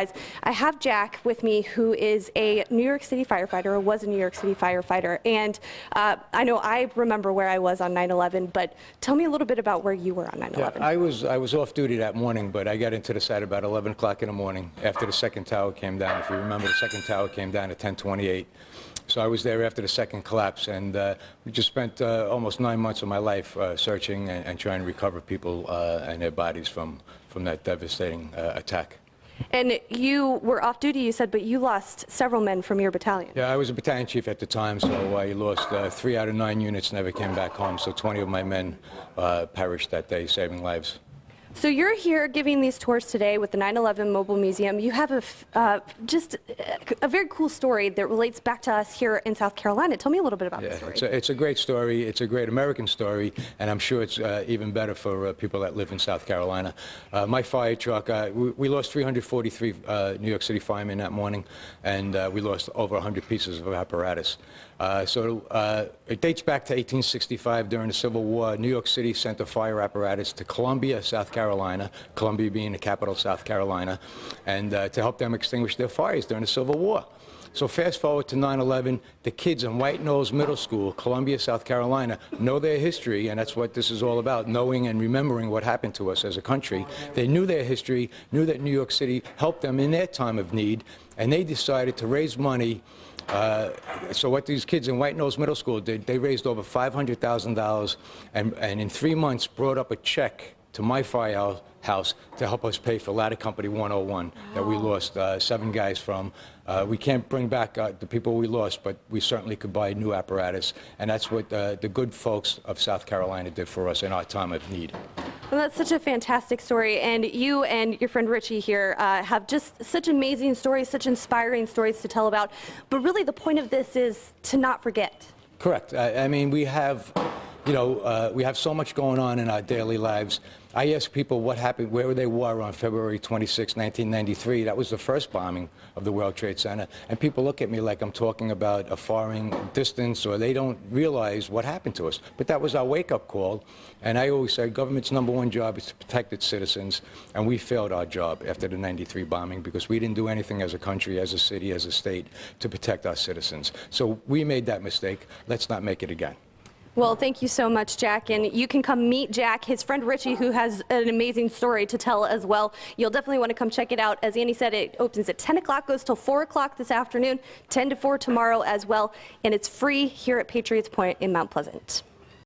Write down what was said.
guys. I have Jack with me, who is a New York City firefighter, or was a New York City firefighter. And I know I remember where I was on 9/11, but tell me a little bit about where you were on 9/11. Yeah, I was off duty that morning, but I got into the site about 11 o'clock in the morning after the second tower came down. If you remember, the second tower came down at 10:28. So I was there after the second collapse, and we just spent almost 9 months of my life searching and trying to recover people and their bodies from that devastating attack. And you were off duty, you said, but you lost several men from your battalion. Yeah, I was a battalion chief at the time, so I lost 3 out of 9 units, never came back home, so 20 of my men perished that day, saving lives. So you're here giving these tours today with the 9/11 Mobile Museum. You have just a very cool story that relates back to us here in South Carolina. Tell me a little bit about the story. It's a great story. It's a great American story, and I'm sure it's even better for people that live in South Carolina. My fire truck, we lost 343 New York City firemen that morning, and we lost over 100 pieces of apparatus. It dates back to 1865 during the Civil War. New York City sent a fire apparatus to Columbia, South Carolina, Columbia being the capital of South Carolina, and to help them extinguish their fires during the Civil War. So fast forward to 9/11, the kids in White Nose Middle School, Columbia, South Carolina, know their history, and that's what this is all about, knowing and remembering what happened to us as a country. They knew their history, knew that New York City helped them in their time of need, and they decided to raise money. So what these kids in White Nose Middle School did, they raised over $500,000 and in 3 months brought up a check to my firehouse to help us pay for Ladder Company 101 that we lost 7 guys from. We can't bring back the people we lost, but we certainly could buy new apparatus, and that's what the good folks of South Carolina did for us in our time of need. Well, that's such a fantastic story, and you and your friend Richie here have just such amazing stories, such inspiring stories to tell about, but really the point of this is to not forget. Correct. I mean, we have so much going on in our daily lives. I ask people what happened, where they were on February 26, 1993. That was the first bombing of the World Trade Center. And people look at me like I'm talking about a foreign distance, or they don't realize what happened to us. But that was our wake-up call. And I always say government's #1 job is to protect its citizens. And we failed our job after the 93 bombing because we didn't do anything as a country, as a city, as a state to protect our citizens. So we made that mistake. Let's not make it again. Well, thank you so much, Jack, and you can come meet Jack, his friend Richie, who has an amazing story to tell as well. You'll definitely want to come check it out. As Annie said, it opens at 10 o'clock, goes till 4 o'clock this afternoon, 10 to 4 tomorrow as well, and it's free here at Patriots Point in Mount Pleasant.